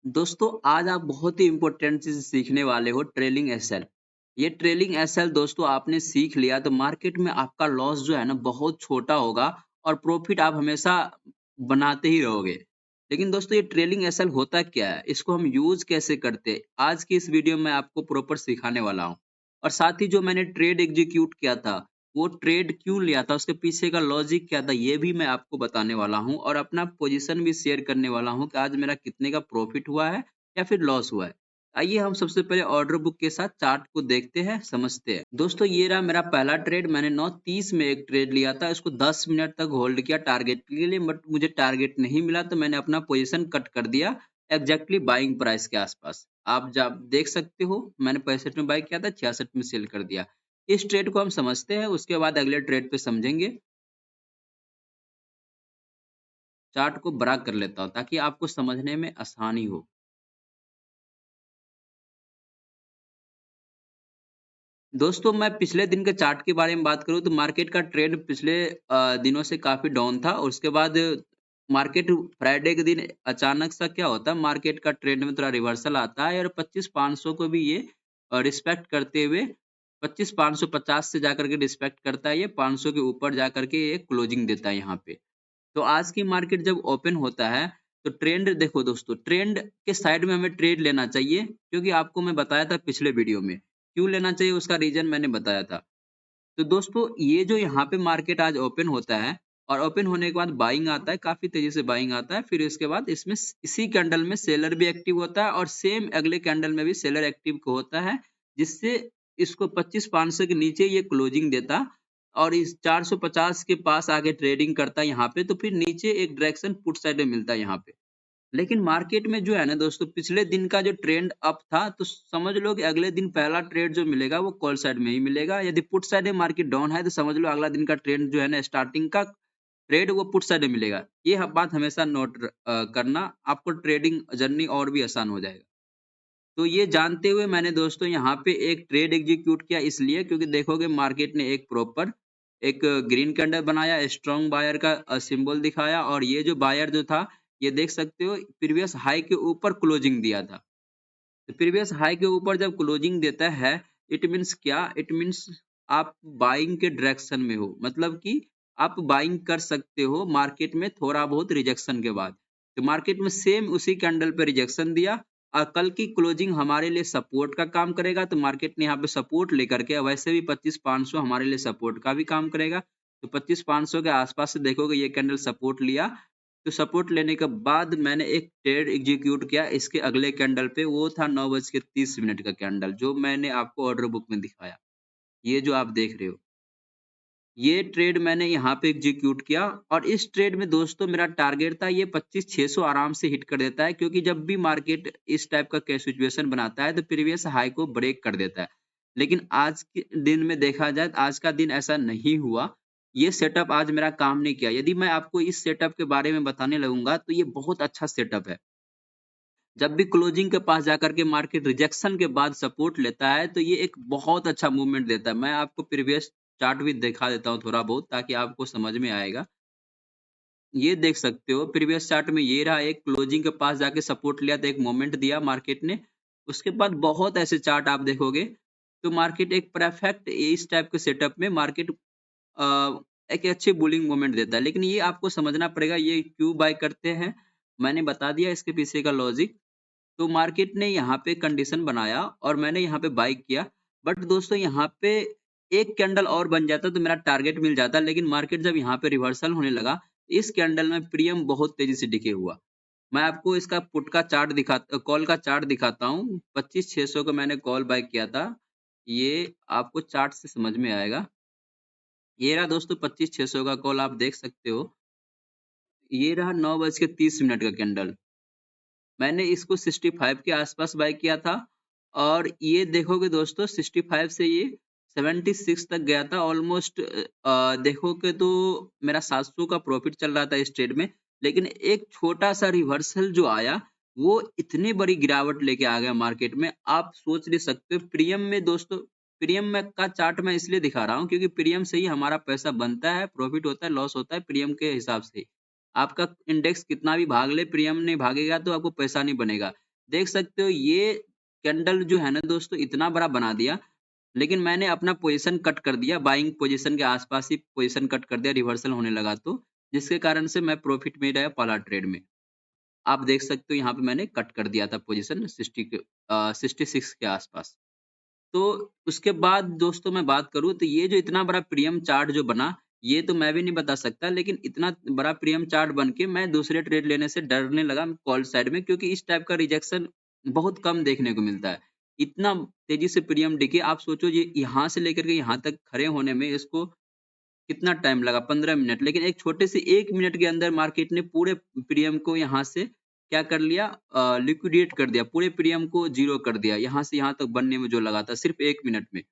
दोस्तों आज आप बहुत ही इम्पोर्टेंट चीज़ सीखने वाले हो ट्रेलिंग एसएल। ये ट्रेलिंग एसएल दोस्तों आपने सीख लिया तो मार्केट में आपका लॉस जो है ना बहुत छोटा होगा और प्रॉफिट आप हमेशा बनाते ही रहोगे। लेकिन दोस्तों ये ट्रेलिंग एसएल होता क्या है? इसको हम यूज़ कैसे करते हैं? आज की इस वीडियो में आपको प्रॉपर सिखाने वाला हूँ। और साथ ही जो मैंने ट्रेड एग्जीक्यूट किया था, वो ट्रेड क्यों लिया था, उसके पीछे का लॉजिक क्या था, ये भी मैं आपको बताने वाला हूँ और अपना पोजीशन भी शेयर करने वाला हूँ कि आज मेरा कितने का प्रॉफिट हुआ है या फिर लॉस हुआ है। आइए हम सबसे पहले ऑर्डर बुक के साथ चार्ट को देखते हैं, समझते हैं। दोस्तों ये रहा मेरा पहला ट्रेड, मैंने 9:30 में एक ट्रेड लिया था, इसको 10 मिनट तक होल्ड किया टारगेट के लिए, बट मुझे टारगेट नहीं मिला तो मैंने अपना पोजीशन कट कर दिया एग्जैक्टली बाइंग प्राइस के आसपास। आप जब देख सकते हो मैंने 65 में बाय किया था, 66 में सेल कर दिया। इस ट्रेड को हम समझते हैं, उसके बाद अगले ट्रेड पे समझेंगे। चार्ट को बड़ा कर लेता हूँ ताकि आपको समझने में आसानी हो। दोस्तों मैं पिछले दिन के चार्ट के बारे में बात करूँ तो मार्केट का ट्रेंड पिछले दिनों से काफ़ी डाउन था और उसके बाद मार्केट फ्राइडे के दिन अचानक सा क्या होता है, मार्केट का ट्रेंड में थोड़ा रिवर्सल आता है और 25,500 को भी ये रिस्पेक्ट करते हुए 25,550 से जाकर के रिस्पेक्ट करता है, ये 500 के ऊपर जाकर के ये क्लोजिंग देता है यहाँ पे। तो आज की मार्केट जब ओपन होता है तो ट्रेंड देखो दोस्तों, ट्रेंड के साइड में हमें ट्रेड लेना चाहिए क्योंकि आपको मैं बताया था पिछले वीडियो में क्यों लेना चाहिए, उसका रीजन मैंने बताया था। तो दोस्तों ये जो यहाँ पे मार्केट आज ओपन होता है और ओपन होने के बाद बाइंग आता है, काफी तेजी से बाइंग आता है, फिर इसके बाद इसमें इसी कैंडल में सेलर भी एक्टिव होता है और सेम अगले कैंडल में भी सेलर एक्टिव होता है, जिससे इसको 25,500 के नीचे ये क्लोजिंग देता और इस 450 के पास आगे ट्रेडिंग करता है यहाँ पे, तो फिर नीचे एक डायरेक्शन पुट साइड में मिलता है यहाँ पे। लेकिन मार्केट में जो है ना दोस्तों, पिछले दिन का जो ट्रेंड अप था तो समझ लो कि अगले दिन पहला ट्रेड जो मिलेगा वो कॉल साइड में ही मिलेगा। यदि पुट साइड में मार्केट डाउन है तो समझ लो अगला दिन का ट्रेंड जो है ना, स्टार्टिंग का ट्रेड वो पुट साइड में मिलेगा। ये बात हमेशा नोट करना, आपको ट्रेडिंग जर्नी और भी आसान हो जाएगा। तो ये जानते हुए मैंने दोस्तों यहाँ पे एक ट्रेड एग्जीक्यूट किया, इसलिए क्योंकि देखोगे मार्केट ने एक प्रॉपर एक ग्रीन कैंडल बनाया, स्ट्रॉन्ग बायर का सिंबल दिखाया और ये जो बायर जो था, ये देख सकते हो प्रीवियस हाई के ऊपर क्लोजिंग दिया था। तो प्रीवियस हाई के ऊपर जब क्लोजिंग देता है, इट मीन्स क्या, इट मीन्स आप बाइंग के डायरेक्शन में हो, मतलब कि आप बाइंग कर सकते हो मार्केट में थोड़ा बहुत रिजेक्शन के बाद। तो मार्केट में सेम उसी कैंडल पे रिजेक्शन दिया और कल की क्लोजिंग हमारे लिए सपोर्ट का काम करेगा, तो मार्केट ने यहाँ पे सपोर्ट लेकर के, वैसे भी 25,500 हमारे लिए सपोर्ट का भी काम करेगा। तो 25,500 के आसपास से देखोगे ये कैंडल सपोर्ट लिया, तो सपोर्ट लेने के बाद मैंने एक ट्रेड एग्जीक्यूट किया इसके अगले कैंडल पे, वो था 9:30 का कैंडल जो मैंने आपको ऑर्डर बुक में दिखाया। ये जो आप देख रहे हो, ये ट्रेड मैंने यहाँ पे एग्जीक्यूट किया और इस ट्रेड में दोस्तों मेरा टारगेट था ये 25,600 आराम से हिट कर देता है, क्योंकि जब भी मार्केट इस टाइप का कैश सिचुएशन बनाता है तो प्रीवियस हाई को ब्रेक कर देता है। लेकिन आज के दिन में देखा जाए तो आज का दिन ऐसा नहीं हुआ। ये सेटअप आज मेरा काम नहीं किया। यदि मैं आपको इस सेटअप के बारे में बताने लगूंगा तो ये बहुत अच्छा सेटअप है। जब भी क्लोजिंग के पास जाकर के मार्केट रिजेक्शन के बाद सपोर्ट लेता है तो ये एक बहुत अच्छा मूवमेंट देता है। मैं आपको प्रीवियस चार्ट भी दिखा देता हूँ थोड़ा बहुत ताकि आपको समझ में आएगा। ये देख सकते हो प्रीवियस चार्ट में ये रहा, एक क्लोजिंग के पास जाके सपोर्ट लिया तो एक मोमेंट दिया मार्केट ने। उसके बाद बहुत ऐसे चार्ट आप देखोगे तो मार्केट एक परफेक्ट इस टाइप के सेटअप में मार्केट एक अच्छी बुलिंग मोमेंट देता है। लेकिन ये आपको समझना पड़ेगा ये क्यों बाय करते हैं। मैंने बता दिया इसके पीछे का लॉजिक। तो मार्केट ने यहाँ पे कंडीशन बनाया और मैंने यहाँ पे बाय किया। बट दोस्तों यहाँ पे एक कैंडल और बन जाता तो मेरा टारगेट मिल जाता, लेकिन मार्केट जब यहाँ पे रिवर्सल होने लगा, इस कैंडल में प्रीमियम बहुत तेजी से डिके हुआ। मैं आपको इसका पुट का चार्ट कॉल का चार्ट दिखाता हूँ। 25,600 का मैंने कॉल बाय किया था। ये आपको चार्ट से समझ में आएगा। ये रहा दोस्तों 25,600 का कॉल, आप देख सकते हो। ये रहा 9:30 का कैंडल। मैंने इसको 65 के आसपास बाय किया था और ये देखोगे दोस्तों 65 से ये 76 तक गया था ऑलमोस्ट। देखोगे तो मेरा 700 का प्रॉफिट चल रहा था इस ट्रेड में। लेकिन एक छोटा सा रिवर्सल जो आया वो इतनी बड़ी गिरावट लेके आ गया मार्केट में, आप सोच नहीं सकते। प्रीमियम में दोस्तों, प्रीमियम में का चार्ट मैं इसलिए दिखा रहा हूँ क्योंकि प्रीमियम से ही हमारा पैसा बनता है, प्रॉफिट होता है, लॉस होता है प्रीमियम के हिसाब से। आपका इंडेक्स कितना भी भाग ले, प्रीमियम नहीं भागेगा तो आपको पैसा नहीं बनेगा। देख सकते हो ये कैंडल जो है ना दोस्तों इतना बड़ा बना दिया, लेकिन मैंने अपना पोज़ीशन कट कर दिया, बाइंग पोज़ीशन के आस-पास ही पोज़ीशन कट कर दिया, रिवर्सल होने लगा तो, जिसके कारण से मैं प्रॉफ़िट में रहा पहला ट्रेड में। आप देख सकते हो यहाँ पे मैंने कट कर दिया था पोज़ीशन 66 के आस-पास। तो उसके बाद दोस्तों मैं बात करूँ तो ये जो इतना बड़ा प्रीमियम चार्ट जो बना, ये तो मैं भी नहीं बता सकता, लेकिन इतना बड़ा प्रीमियम चार्ट बन के मैं दूसरे ट्रेड लेने से डरने लगा कॉल साइड में, क्योंकि इस टाइप का रिजेक्शन बहुत कम देखने को मिलता है। इतना तेज़ी से प्रीमियम डिके आप सोचो, ये यहाँ से लेकर के यहाँ तक खड़े होने में इसको कितना टाइम लगा, 15 मिनट, लेकिन एक छोटे से 1 मिनट के अंदर मार्केट ने पूरे प्रीमियम को यहाँ से क्या कर लिया, लिक्विडेट कर दिया, पूरे प्रीमियम को ज़ीरो कर दिया, यहाँ से यहाँ तक बनने में जो लगा था सिर्फ़ 1 मिनट में।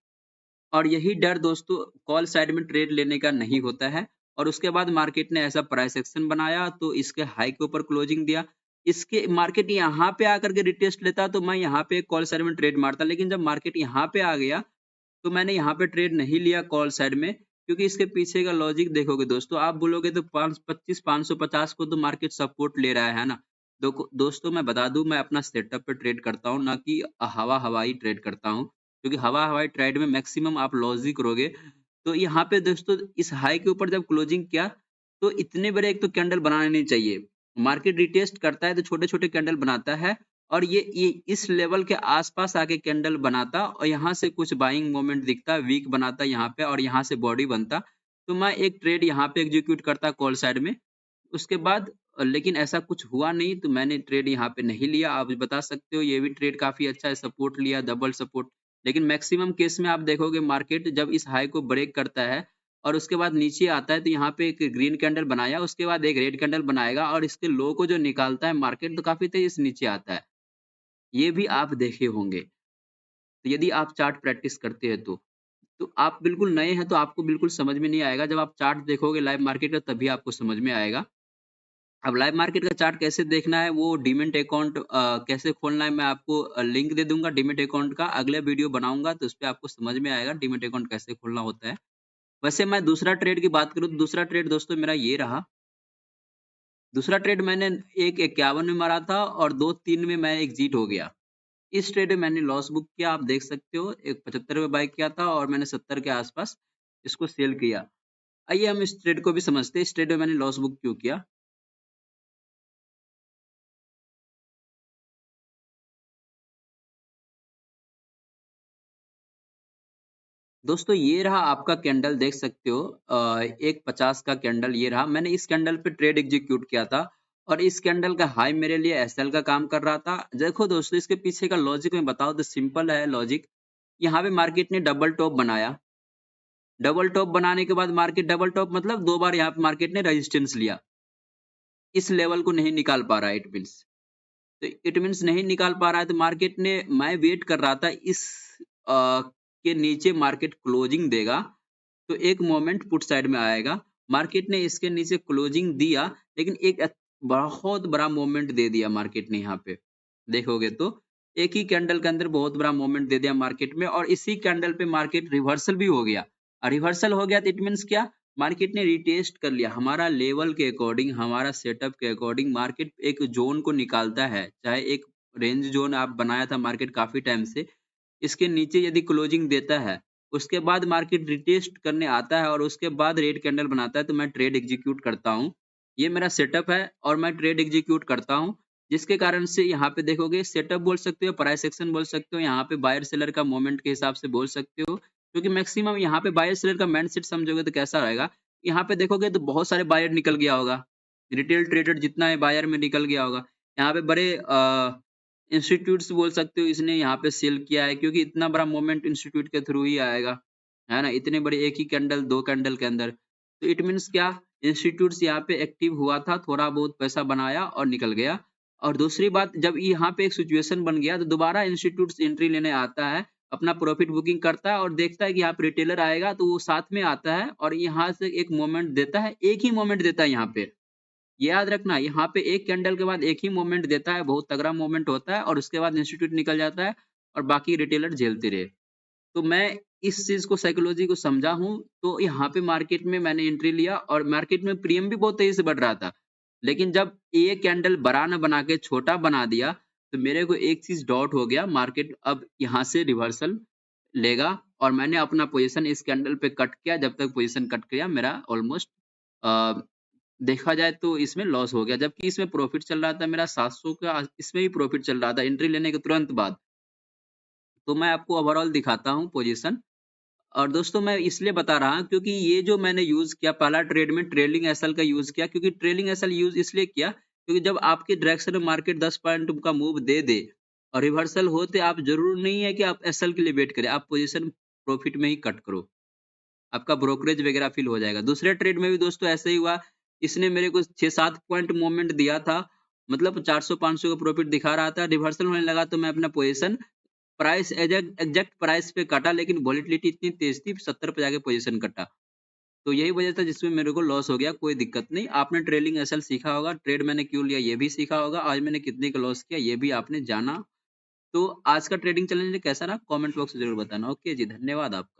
और यही डर दोस्तों कॉल साइड में ट्रेड लेने का नहीं होता है। और उसके बाद मार्केट ने ऐसा प्राइस एक्शन बनाया तो इसके हाई के ऊपर क्लोजिंग दिया। इसके मार्केट यहाँ पे आकर के रिटेस्ट लेता तो मैं यहाँ पे कॉल साइड में ट्रेड मारता, लेकिन जब मार्केट यहाँ पे आ गया तो मैंने यहाँ पे ट्रेड नहीं लिया कॉल साइड में, क्योंकि इसके पीछे का लॉजिक देखोगे दोस्तों, आप बोलोगे तो 525-550 को तो मार्केट सपोर्ट ले रहा है ना। दोस्तों मैं बता दूं, मैं अपना सेटअप पे ट्रेड करता हूँ, ना कि हवा हवाई ट्रेड करता हूँ, क्योंकि हवा हवाई ट्रेड में मैक्सिमम आप लॉजिक करोगे। तो यहाँ पे दोस्तों इस हाई के ऊपर जब क्लोजिंग किया तो इतने बड़े एक तो कैंडल बनाने नहीं चाहिए। मार्केट रिटेस्ट करता है तो छोटे छोटे कैंडल बनाता है, और ये इस लेवल के आस-पास आके कैंडल बनाता और यहाँ से कुछ बाइंग मोमेंट दिखता, वीक बनाता यहाँ पे और यहाँ से बॉडी बनता। तो मैं एक ट्रेड यहाँ पे एग्जीक्यूट करता कॉल साइड में। उसके बाद लेकिन ऐसा कुछ हुआ नहीं तो मैंने ट्रेड यहाँ पे नहीं लिया। आप बता सकते हो ये भी ट्रेड काफ़ी अच्छा है, सपोर्ट लिया, डबल सपोर्ट। लेकिन मैक्सिमम केस में आप देखोगे मार्केट जब इस हाई को ब्रेक करता है और उसके बाद नीचे आता है तो यहाँ पे एक ग्रीन कैंडल बनाया, उसके बाद एक रेड कैंडल बनाएगा और इसके लो को जो निकालता है मार्केट तो काफ़ी तेज़ी से नीचे आता है। ये भी आप देखे होंगे। तो यदि आप चार्ट प्रैक्टिस करते हैं तो। तो आप बिल्कुल नए हैं तो आपको बिल्कुल समझ में नहीं आएगा। जब आप चार्ट देखोगे लाइव मार्केट का तभी आपको समझ में आएगा। अब लाइव मार्केट का चार्ट कैसे देखना है, वो डीमैट अकाउंट कैसे खोलना है, मैं आपको लिंक दे दूँगा डीमैट अकाउंट का। अगले वीडियो बनाऊँगा तो उसपे आपको समझ में आएगा डीमैट अकाउंट कैसे खोलना होता है। वैसे मैं दूसरा ट्रेड की बात करूँ तो दूसरा ट्रेड दोस्तों मेरा ये रहा। दूसरा ट्रेड मैंने 1.51 में मारा था और 2.3 में मैं एग्ज़िट हो गया। इस ट्रेड में मैंने लॉस बुक किया, आप देख सकते हो। एक 75 में बाय किया था और मैंने 70 के आसपास इसको सेल किया। आइए हम इस ट्रेड को भी समझते हैं, इस ट्रेड में मैंने लॉस बुक क्यों किया? दोस्तों ये रहा आपका कैंडल, देख सकते हो। 1.50 का कैंडल ये रहा। मैंने इस कैंडल पे ट्रेड एग्जीक्यूट किया था और इस कैंडल का हाई मेरे लिए एसएल का काम कर रहा था। देखो दोस्तों इसके पीछे का लॉजिक मैं बताऊँ तो सिंपल है लॉजिक। यहाँ पे मार्केट ने डबल टॉप बनाया। डबल टॉप बनाने के बाद मार्केट डबल टॉप मतलब 2 बार यहाँ पे मार्केट ने रेजिस्टेंस लिया। इस लेवल को नहीं निकाल पा रहा है, इट मीन्स। तो इट मीन्स नहीं निकाल पा रहा है तो मार्केट ने, मैं वेट कर रहा था इस के नीचे मार्केट क्लोजिंग देगा तो एक मोमेंट पुट साइड में आएगा। मार्केट ने इसके नीचे क्लोजिंग दिया, लेकिन एक बहुत बड़ा मोमेंट दे दिया मार्केट ने यहाँ पे। देखोगे तो एक ही कैंडल के अंदर बहुत बड़ा मोमेंट दे दिया मार्केट में और इसी कैंडल पे मार्केट रिवर्सल भी हो गया। रिवर्सल हो गया तो इट मीन्स क्या? मार्केट ने रिटेस्ट कर लिया। हमारा लेवल के अकॉर्डिंग, हमारा सेटअप के अकॉर्डिंग मार्केट एक ज़ोन को निकालता है। चाहे एक रेंज ज़ोन आप बनाया था मार्केट काफ़ी टाइम से, इसके नीचे यदि क्लोजिंग देता है, उसके बाद मार्केट रिटेस्ट करने आता है और उसके बाद रेड कैंडल बनाता है तो मैं ट्रेड एग्जीक्यूट करता हूँ। ये मेरा सेटअप है और मैं ट्रेड एग्जीक्यूट करता हूँ, जिसके कारण से यहाँ पे देखोगे सेटअप बोल सकते हो, प्राइस एक्शन बोल सकते हो, यहाँ पे बायर सेलर का मोमेंट के हिसाब से बोल सकते हो। क्योंकि मैक्सिमम यहाँ पे बायर सेलर का माइंडसेट समझोगे तो कैसा रहेगा, यहाँ पे देखोगे तो बहुत सारे बायर निकल गया होगा। रिटेल ट्रेडर जितना है बायर में निकल गया होगा। यहाँ पे बड़े इंस्टीट्यूट्स बोल सकते हो इसने यहाँ पे सेल किया है, क्योंकि इतना बड़ा मोमेंट इंस्टीट्यूट के थ्रू ही आएगा, है ना? इतने बड़े एक ही कैंडल, 2 कैंडल के अंदर। तो इट मीन्स क्या? इंस्टीट्यूट्स यहाँ पे एक्टिव हुआ था, थोड़ा बहुत पैसा बनाया और निकल गया। और दूसरी बात, जब यहाँ पे एक सिचुएशन बन गया तो दोबारा इंस्टीट्यूट्स एंट्री लेने आता है, अपना प्रॉफिट बुकिंग करता है और देखता है कि यहाँ पे रिटेलर आएगा तो वो साथ में आता है और यहाँ से एक मोमेंट देता है, एक ही मोमेंट देता है यहाँ पे। ये याद रखना, यहाँ पे एक कैंडल के बाद एक ही मोमेंट देता है, बहुत तगड़ा मोमेंट होता है और उसके बाद इंस्टीट्यूट निकल जाता है और बाकी रिटेलर झेलते रहे। तो मैं इस चीज़ को, साइकोलॉजी को समझा हूँ, तो यहाँ पे मार्केट में मैंने एंट्री लिया और मार्केट में प्रीमियम भी बहुत तेज़ी से बढ़ रहा था। लेकिन जब ये कैंडल बड़ा ना बना के छोटा बना दिया, तो मेरे को एक चीज़ डाउट हो गया, मार्केट अब यहाँ से रिवर्सल लेगा और मैंने अपना पोज़ीशन इस कैंडल पे कट किया, जब तक पोज़ीशन कट किया मेरा ऑलमोस्ट अ, देखा जाए तो इसमें लॉस हो गया, जबकि इसमें प्रॉफ़िट चल रहा था मेरा 700 का, इसमें भी प्रॉफ़िट चल रहा था एंट्री लेने के तुरंत बाद। तो मैं आपको ओवरऑल दिखाता हूँ पोज़ीशन। और दोस्तों मैं इसलिए बता रहा हूँ क्योंकि ये जो मैंने यूज़ किया पहला ट्रेड में ट्रेलिंग एसएल का यूज़ किया, क्योंकि ट्रेलिंग एसएल यूज़ इसलिए किया क्योंकि जब आपके डायरेक्शन में मार्केट 10 पॉइंट का मूव दे दे और रिवर्सल होते आप ज़रूर नहीं है कि आप एसएल के लिए वेट करें, आप पोज़ीशन प्रॉफ़िट में ही कट करो। आपका ब्रोकरेज वगैरह फ़ील हो जाएगा। दूसरे ट्रेड में भी दोस्तों ऐसे ही हुआ, इसने मेरे को 6-7 पॉइंट मूवमेंट दिया था, मतलब 400-500 का प्रॉफ़िट दिखा रहा था, रिवर्सल होने लगा तो मैं अपना पोज़ीशन प्राइस एग्ज़ैक्ट प्राइस पे काटा, लेकिन वोलेटिलिटी इतनी तेज़ थी 70 पे जाके पोज़ीशन कटा। तो यही वजह था जिसमें मेरे को लॉस हो गया, कोई दिक्कत नहीं। आपने ट्रेलिंग एसएल सीखा होगा, ट्रेड मैंने क्यों लिया ये भी सीखा होगा, आज मैंने कितने का लॉस किया ये भी आपने जाना। तो आज का ट्रेडिंग चैलेंज कैसा रहा? कमेंट बॉक्स में ज़रूर बताना। ओके जी, धन्यवाद आपका।